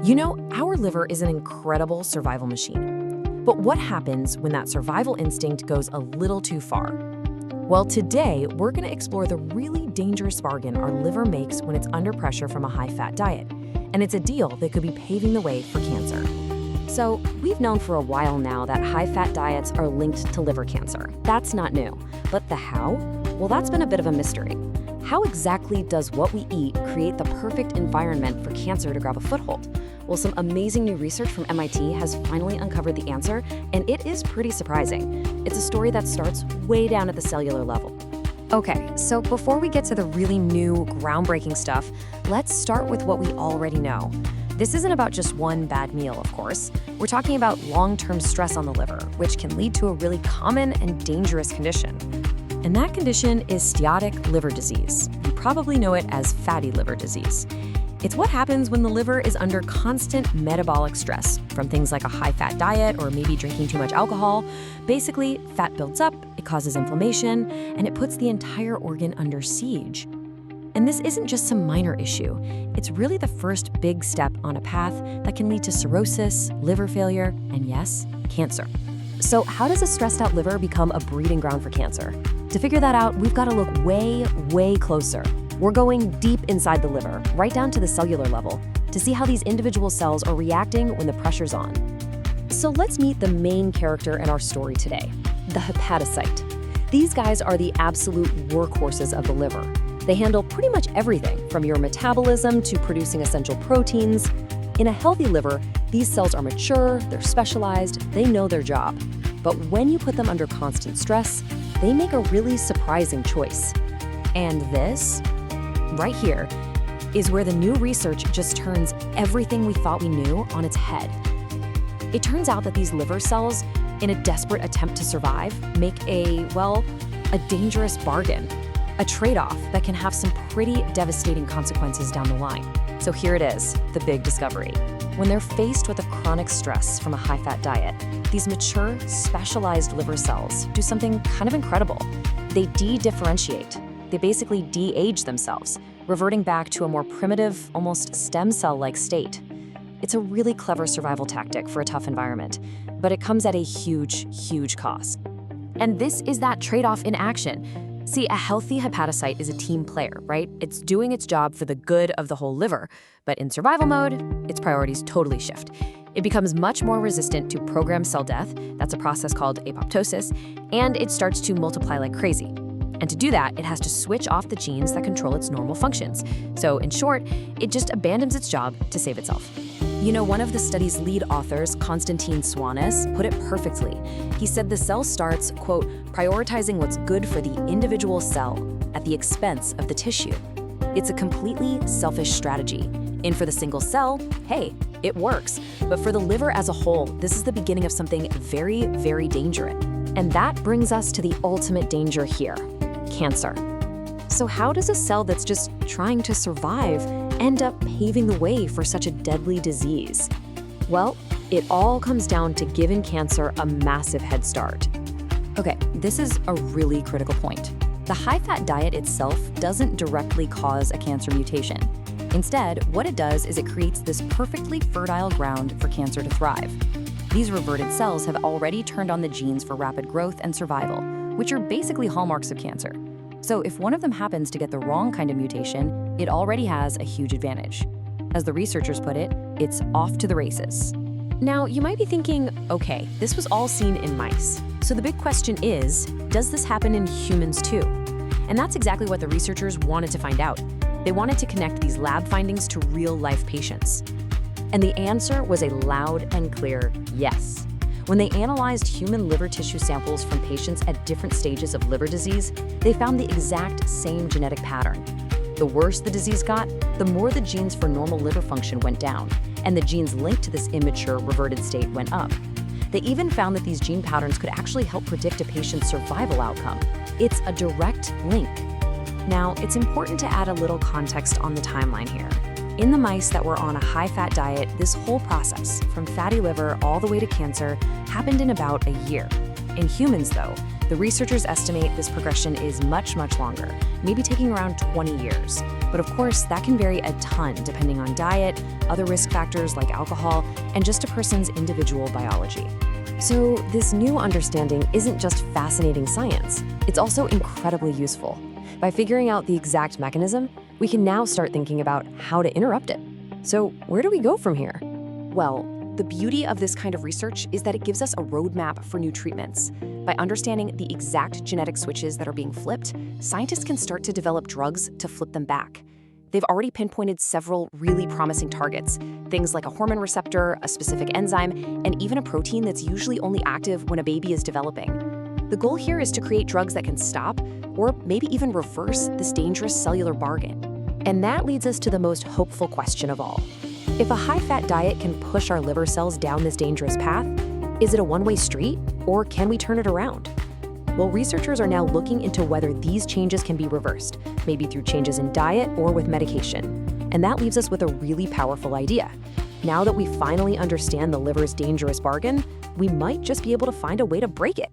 Our liver is an incredible survival machine. But what happens when that survival instinct goes a little too far? Well, today, we're going to explore the really dangerous bargain our liver makes when it's under pressure from a high-fat diet. And it's a deal that could be paving the way for cancer. So, we've known for a while now that high-fat diets are linked to liver cancer. That's not new. But the how? Well, that's been a bit of a mystery. How exactly does what we eat create the perfect environment for cancer to grab a foothold? Well, some amazing new research from MIT has finally uncovered the answer, and it is pretty surprising. It's a story that starts way down at the cellular level. Okay, so before we get to the really new, groundbreaking stuff, let's start with what we already know. This isn't about just one bad meal, of course. We're talking about long-term stress on the liver, which can lead to a really common and dangerous condition. And that condition is steatotic liver disease. You probably know it as fatty liver disease. It's what happens when the liver is under constant metabolic stress from things like a high-fat diet or maybe drinking too much alcohol. Basically, fat builds up, it causes inflammation, and it puts the entire organ under siege. And this isn't just some minor issue. It's really the first big step on a path that can lead to cirrhosis, liver failure, and yes, cancer. So how does a stressed out liver become a breeding ground for cancer? To figure that out, we've got to look way, way closer. We're going deep inside the liver, right down to the cellular level, to see how these individual cells are reacting when the pressure's on. So let's meet the main character in our story today, the hepatocyte. These guys are the absolute workhorses of the liver. They handle pretty much everything, from your metabolism to producing essential proteins. In a healthy liver, these cells are mature, they're specialized, they know their job. But when you put them under constant stress, they make a really surprising choice. And this, right here, is where the new research just turns everything we thought we knew on its head. It turns out that these liver cells, in a desperate attempt to survive, make a dangerous bargain, a trade-off that can have some pretty devastating consequences down the line. So here it is, the big discovery. When they're faced with a chronic stress from a high-fat diet, these mature, specialized liver cells do something kind of incredible. They de-differentiate. They basically de-age themselves, reverting back to a more primitive, almost stem cell-like state. It's a really clever survival tactic for a tough environment, but it comes at a huge, huge cost. And this is that trade-off in action. See, a healthy hepatocyte is a team player, right? It's doing its job for the good of the whole liver, but in survival mode, its priorities totally shift. It becomes much more resistant to programmed cell death, that's a process called apoptosis, and it starts to multiply like crazy. And to do that, it has to switch off the genes that control its normal functions. So in short, it just abandons its job to save itself. One of the study's lead authors, Konstantin Swanes, put it perfectly. He said the cell starts, quote, prioritizing what's good for the individual cell at the expense of the tissue. It's a completely selfish strategy. And for the single cell, hey, it works. But for the liver as a whole, this is the beginning of something very, very dangerous. And that brings us to the ultimate danger here, cancer. So how does a cell that's just trying to survive end up paving the way for such a deadly disease? Well, it all comes down to giving cancer a massive head start. Okay, this is a really critical point. The high-fat diet itself doesn't directly cause a cancer mutation. Instead, what it does is it creates this perfectly fertile ground for cancer to thrive. These reverted cells have already turned on the genes for rapid growth and survival, which are basically hallmarks of cancer. So if one of them happens to get the wrong kind of mutation, it already has a huge advantage. As the researchers put it, it's off to the races. Now, you might be thinking, okay, this was all seen in mice. So the big question is, does this happen in humans too? And that's exactly what the researchers wanted to find out. They wanted to connect these lab findings to real-life patients. And the answer was a loud and clear yes. When they analyzed human liver tissue samples from patients at different stages of liver disease, they found the exact same genetic pattern. The worse the disease got, the more the genes for normal liver function went down, and the genes linked to this immature, reverted state went up. They even found that these gene patterns could actually help predict a patient's survival outcome. It's a direct link. Now, it's important to add a little context on the timeline here. In the mice that were on a high-fat diet, this whole process, from fatty liver all the way to cancer, happened in about a year. In humans, though, The researchers estimate this progression is much, much longer, maybe taking around 20 years. But of course, that can vary a ton depending on diet, other risk factors like alcohol, and just a person's individual biology. So this new understanding isn't just fascinating science, it's also incredibly useful. By figuring out the exact mechanism, we can now start thinking about how to interrupt it. So where do we go from here? Well, the beauty of this kind of research is that it gives us a roadmap for new treatments. By understanding the exact genetic switches that are being flipped, scientists can start to develop drugs to flip them back. They've already pinpointed several really promising targets, things like a hormone receptor, a specific enzyme, and even a protein that's usually only active when a baby is developing. The goal here is to create drugs that can stop, or maybe even reverse, this dangerous cellular bargain. And that leads us to the most hopeful question of all. If a high-fat diet can push our liver cells down this dangerous path, is it a one-way street, or can we turn it around? Well, researchers are now looking into whether these changes can be reversed, maybe through changes in diet or with medication. And that leaves us with a really powerful idea. Now that we finally understand the liver's dangerous bargain, we might just be able to find a way to break it.